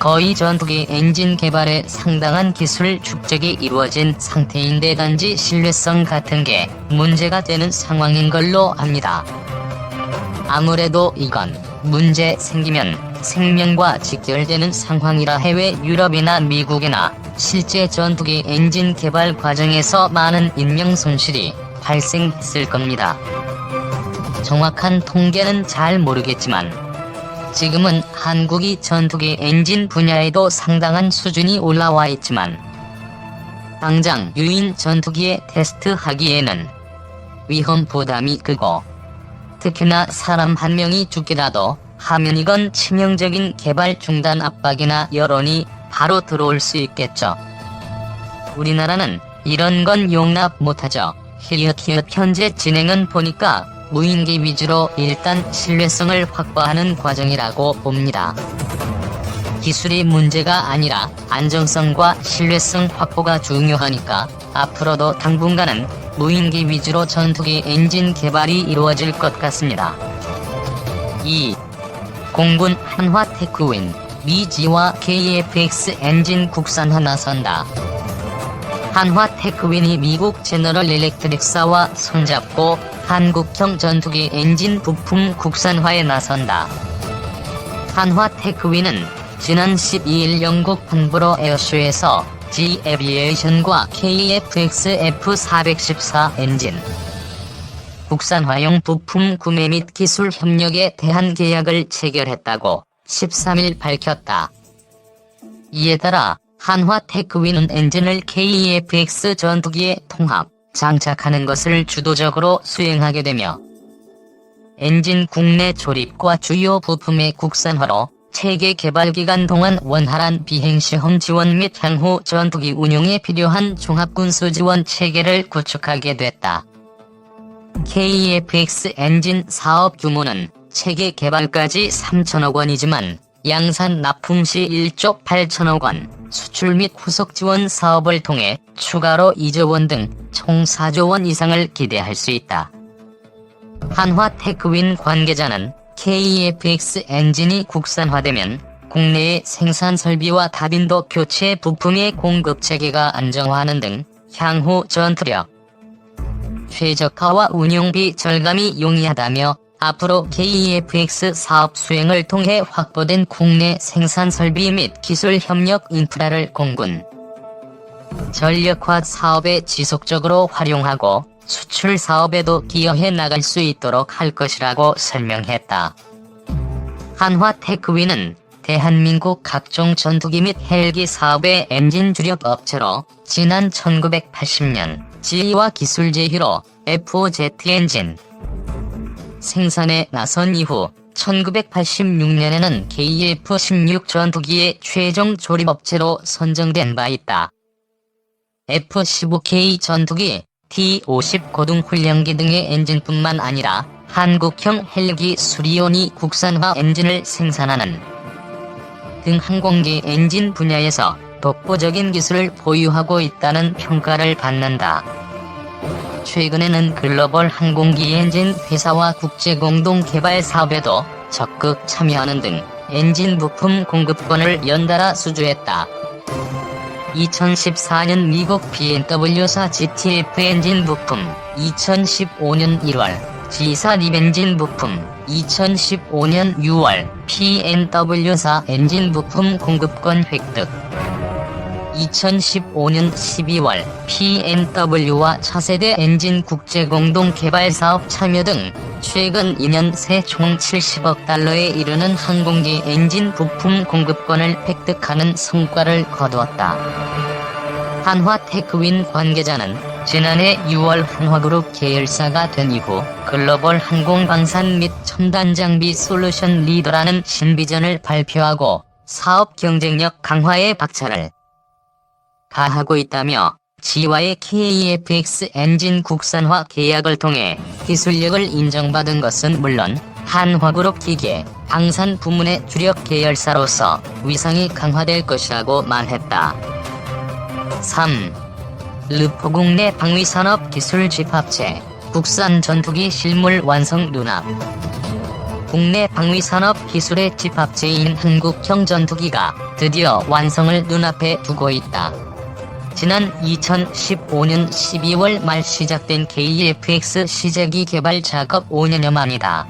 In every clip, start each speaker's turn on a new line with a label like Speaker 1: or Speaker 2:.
Speaker 1: 거의 전투기 엔진 개발에 상당한 기술 축적이 이루어진 상태인데 단지 신뢰성 같은 게 문제가 되는 상황인 걸로 압니다. 아무래도 이건 문제 생기면 생명과 직결되는 상황이라 해외 유럽이나 미국이나 실제 전투기 엔진 개발 과정에서 많은 인명 손실이 발생했을 겁니다. 정확한 통계는 잘 모르겠지만 지금은 한국이 전투기 엔진 분야에도 상당한 수준이 올라와 있지만 당장 유인 전투기에 테스트하기에는 위험 부담이 크고 특히나 사람 한 명이 죽기라도 하면 이건 치명적인 개발 중단 압박이나 여론이 바로 들어올 수 있겠죠. 우리나라는 이런 건 용납 못하죠. 현재 진행은 보니까 무인기 위주로 일단 신뢰성을 확보하는 과정이라고 봅니다. 기술이 문제가 아니라 안정성과 신뢰성 확보가 중요하니까 앞으로도 당분간은 무인기 위주로 전투기 엔진 개발이 이루어질 것 같습니다. 2. 공군 한화테크윈, 미지와 KF-X 엔진 국산화 나선다. 한화테크윈이 미국 제너럴 일렉트릭사와 손잡고 한국형 전투기 엔진 부품 국산화에 나선다. 한화테크윈은 지난 12일 영국 판브로 에어쇼에서 G 에비에이션과 KF-X F414 엔진 국산화용 부품 구매 및 기술 협력에 대한 계약을 체결했다고 13일 밝혔다. 이에 따라 한화테크윈은 엔진을 KF-X 전투기에 통합, 장착하는 것을 주도적으로 수행하게 되며 엔진 국내 조립과 주요 부품의 국산화로 체계 개발 기간 동안 원활한 비행시험 지원 및 향후 전투기 운용에 필요한 종합군수 지원 체계를 구축하게 됐다. KF-X 엔진 사업 규모는 체계 개발까지 3천억 원이지만 양산 납품 시 1조 8천억 원, 수출 및 후속 지원 사업을 통해 추가로 2조 원 등 총 4조 원 이상을 기대할 수 있다. 한화테크윈 관계자는 KF-X 엔진이 국산화되면 국내의 생산 설비와 다빈도 교체 부품의 공급 체계가 안정화하는 등 향후 전투력 최적화와 운용비 절감이 용이하다며 앞으로 KF-X 사업 수행을 통해 확보된 국내 생산 설비 및 기술 협력 인프라를 공군 전력화 사업에 지속적으로 활용하고 수출 사업에도 기여해 나갈 수 있도록 할 것이라고 설명했다. 한화테크윈은 대한민국 각종 전투기 및 헬기 사업의 엔진 주력 업체로 지난 1980년 지휘와 기술 제휴로 F5Z 엔진 생산에 나선 이후 1986년에는 KF-16 전투기의 최종 조립업체로 선정된 바 있다. F-15K 전투기, T-50 고등훈련기 등의 엔진뿐만 아니라 한국형 헬기 수리온이 국산화 엔진을 생산하는 등 항공기 엔진 분야에서 독보적인 기술을 보유하고 있다는 평가를 받는다. 최근에는 글로벌 항공기 엔진 회사와 국제 공동 개발 사업에도 적극 참여하는 등 엔진 부품 공급권을 연달아 수주했다. 2014년 미국 BMW사 GTF 엔진 부품, 2015년 1월 G사 립 엔진 부품, 2015년 6월 BMW사 엔진 부품 공급권 획득, 2015년 12월 BMW와 차세대 엔진 국제공동개발사업 참여 등 최근 2년 새 총 70억 달러에 이르는 항공기 엔진 부품 공급권을 획득하는 성과를 거두었다. 한화테크윈 관계자는 지난해 6월 한화그룹 계열사가 된 이후 글로벌 항공방산 및 첨단 장비 솔루션 리더라는 신비전을 발표하고 사업 경쟁력 강화에 박차를 가하고 있다며 지와의 KF-X 엔진 국산화 계약을 통해 기술력을 인정받은 것은 물론 한화그룹 기계, 방산 부문의 주력 계열사로서 위상이 강화될 것이라고 말했다. 3. 르포국내 방위산업 기술 집합체, 국산 전투기 실물 완성 눈앞. 국내 방위산업 기술의 집합체인 한국형 전투기가 드디어 완성을 눈앞에 두고 있다. 지난 2015년 12월 말 시작된 KF-X 시제기 개발 작업 5년여 만이다.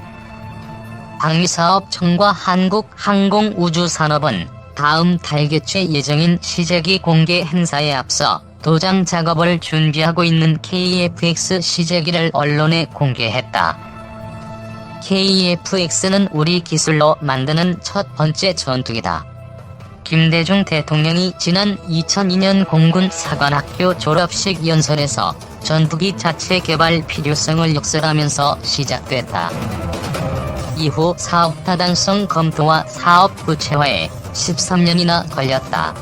Speaker 1: 방위사업청과 한국항공우주산업은 다음 달 개최 예정인 시제기 공개 행사에 앞서 도장 작업을 준비하고 있는 KF-X 시제기를 언론에 공개했다. KF-X는 우리 기술로 만드는 첫 번째 전투기다. 김대중 대통령이 지난 2002년 공군 사관학교 졸업식 연설에서 전투기 자체 개발 필요성을 역설하면서 시작됐다. 이후 사업 타당성 검토와 사업 구체화에 13년이나 걸렸다.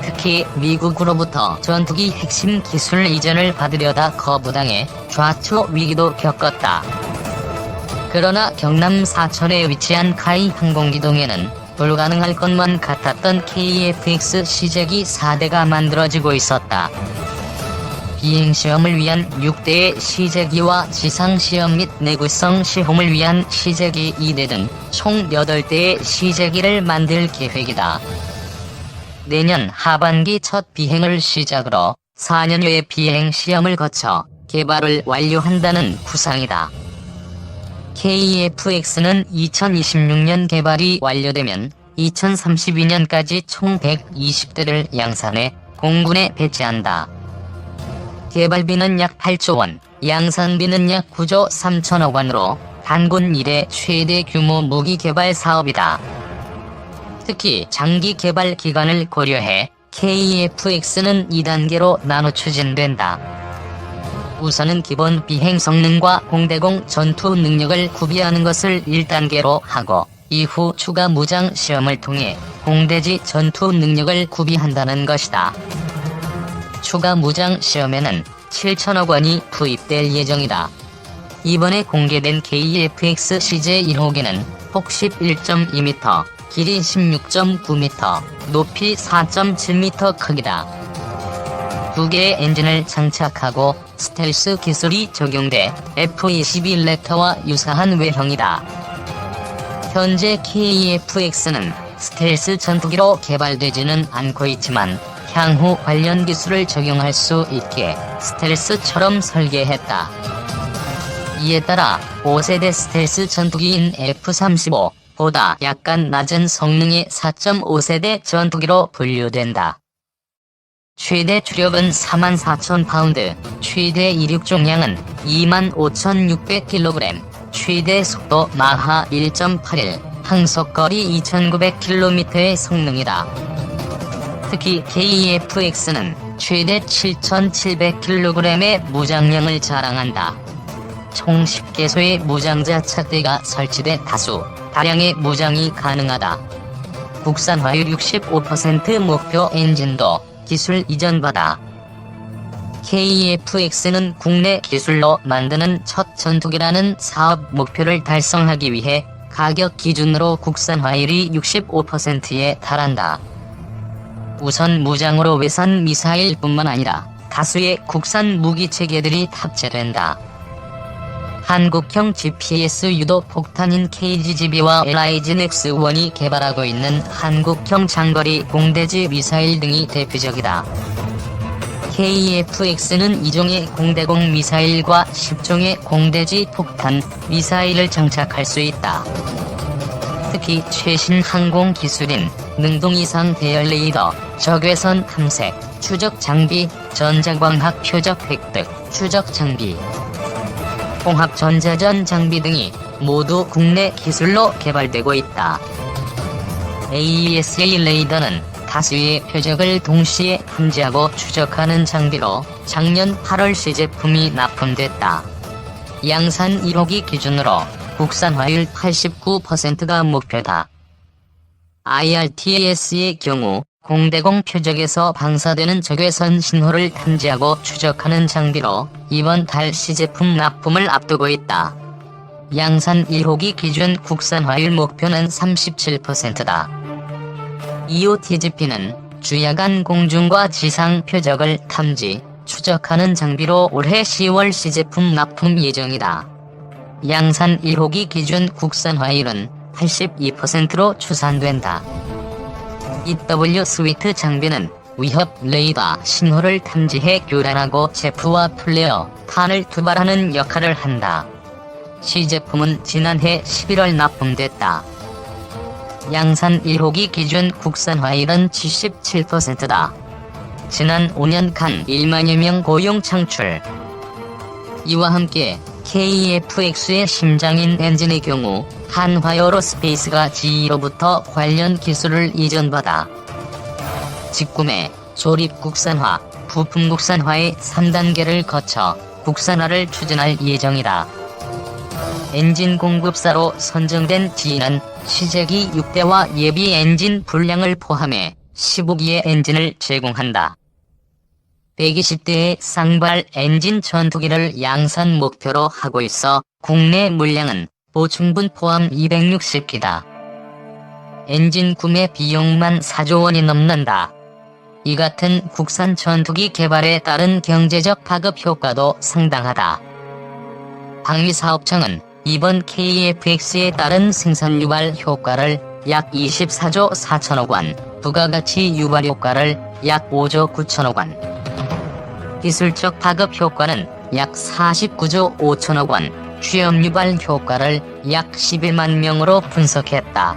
Speaker 1: 특히 미국으로부터 전투기 핵심 기술 이전을 받으려다 거부당해 좌초 위기도 겪었다. 그러나 경남 사천에 위치한 카이 항공기동에는 불가능할 것만 같았던 KF-X 시제기 4대가 만들어지고 있었다. 비행시험을 위한 6대의 시제기와 지상시험 및 내구성 시험을 위한 시제기 2대 등 총 8대의 시제기를 만들 계획이다. 내년 하반기 첫 비행을 시작으로 4년여의 비행시험을 거쳐 개발을 완료한다는 구상이다. KF-X는 2026년 개발이 완료되면 2032년까지 총 120대를 양산해 공군에 배치한다. 개발비는 약 8조 원, 양산비는 약 9조 3천억 원으로 단군 이래 최대 규모 무기 개발 사업이다. 특히 장기 개발 기간을 고려해 KF-X는 2단계로 나눠 추진된다. 우선은 기본 비행 성능과 공대공 전투 능력을 구비하는 것을 1단계로 하고 이후 추가 무장 시험을 통해 공대지 전투 능력을 구비한다는 것이다. 추가 무장 시험에는 7천억 원이 투입될 예정이다. 이번에 공개된 KF-X 시제 1호기는 폭 11.2m, 길이 16.9m, 높이 4.7m 크기다. 2개의 엔진을 장착하고 스텔스 기술이 적용돼 F-22 랩터와 유사한 외형이다. 현재 KF-X는 스텔스 전투기로 개발되지는 않고 있지만 향후 관련 기술을 적용할 수 있게 스텔스처럼 설계했다. 이에 따라 5세대 스텔스 전투기인 F-35보다 약간 낮은 성능의 4.5세대 전투기로 분류된다. 최대 추력은 44,000파운드, 최대 이륙重量은 25,600kg, 최대 속도 마하 1.81, 항속거리 2,900km의 성능이다. 특히 KF-X는 최대 7,700kg의 무장량을 자랑한다. 총 10개소의 무장자 착대가 설치돼 다수, 다량의 무장이 가능하다. 국산화율 65% 목표 엔진도 기술 이전받아. KF-X는 국내 기술로 만드는 첫 전투기라는 사업 목표를 달성하기 위해 가격 기준으로 국산화율이 65%에 달한다. 우선 무장으로 외산 미사일뿐만 아니라 다수의 국산 무기 체계들이 탑재된다. 한국형 GPS 유도 폭탄인 KGB와 LIGN-X1이 개발하고 있는 한국형 장거리 공대지 미사일 등이 대표적이다. KF-X는 2종의 공대공 미사일과 10종의 공대지 폭탄 미사일을 장착할 수 있다. 특히 최신 항공 기술인 능동 이상 대열 레이더, 적외선 탐색, 추적 장비, 전자광학 표적 획득, 추적 장비, 통합 전자전 장비 등이 모두 국내 기술로 개발되고 있다. AESA 레이더는 다수의 표적을 동시에 탐지하고 추적하는 장비로 작년 8월 시제품이 납품됐다. 양산 1호기 기준으로 국산화율 89%가 목표다. IRTAS의 경우 공대공 표적에서 방사되는 적외선 신호를 탐지하고 추적하는 장비로 이번 달 시제품 납품을 앞두고 있다. 양산 1호기 기준 국산화율 목표는 37%다. EOTGP는 주야간 공중과 지상 표적을 탐지, 추적하는 장비로 올해 10월 시제품 납품 예정이다. 양산 1호기 기준 국산화율은 82%로 추산된다. EW 스위트 장비는 위협 레이더 신호를 탐지해 교란하고 제프와 플레어, 탄을 투발하는 역할을 한다. 시제품은 지난해 11월 납품됐다. 양산 1호기 기준 국산화율은 77%다. 지난 5년간 1만여 명 고용 창출. 이와 함께 KF-X의 심장인 엔진의 경우 한화에어로스페이스가 GE로부터 관련 기술을 이전받아 직구매, 조립 국산화, 부품 국산화의 3단계를 거쳐 국산화를 추진할 예정이다. 엔진 공급사로 선정된 GE는 시제기 6대와 예비 엔진 분량을 포함해 15기의 엔진을 제공한다. 120대의 쌍발 엔진 전투기를 양산 목표로 하고 있어 국내 물량은 보충분 포함 260기다. 엔진 구매 비용만 4조 원이 넘는다. 이 같은 국산 전투기 개발에 따른 경제적 파급 효과도 상당하다. 방위사업청은 이번 KF-X에 따른 생산 유발 효과를 약 24조 4천억 원, 부가가치 유발 효과를 약 5조 9천억 원, 기술적 파급 효과는 약 49조 5천억 원, 취업 유발 효과를 약 11만 명으로 분석했다.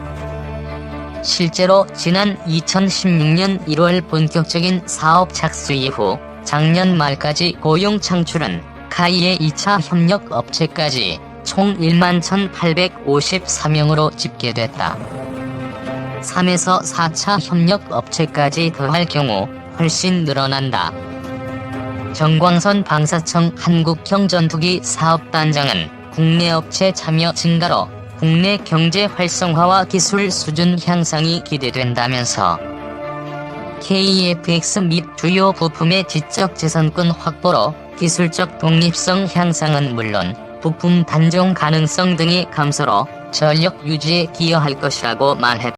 Speaker 1: 실제로 지난 2016년 1월 본격적인 사업 착수 이후 작년 말까지 고용 창출은 카이의 2차 협력 업체까지 총 1만 1,854명으로 집계됐다. 3에서 4차 협력 업체까지 더할 경우 훨씬 늘어난다. 정광선 방사청 한국형 전투기 사업단장은 국내 업체 참여 증가로 국내 경제 활성화와 기술 수준 향상이 기대된다면서 KF-X 및 주요 부품의 지적재산권 확보로 기술적 독립성 향상은 물론 부품 단종 가능성 등의 감소로 전력 유지에 기여할 것이라고 말했다.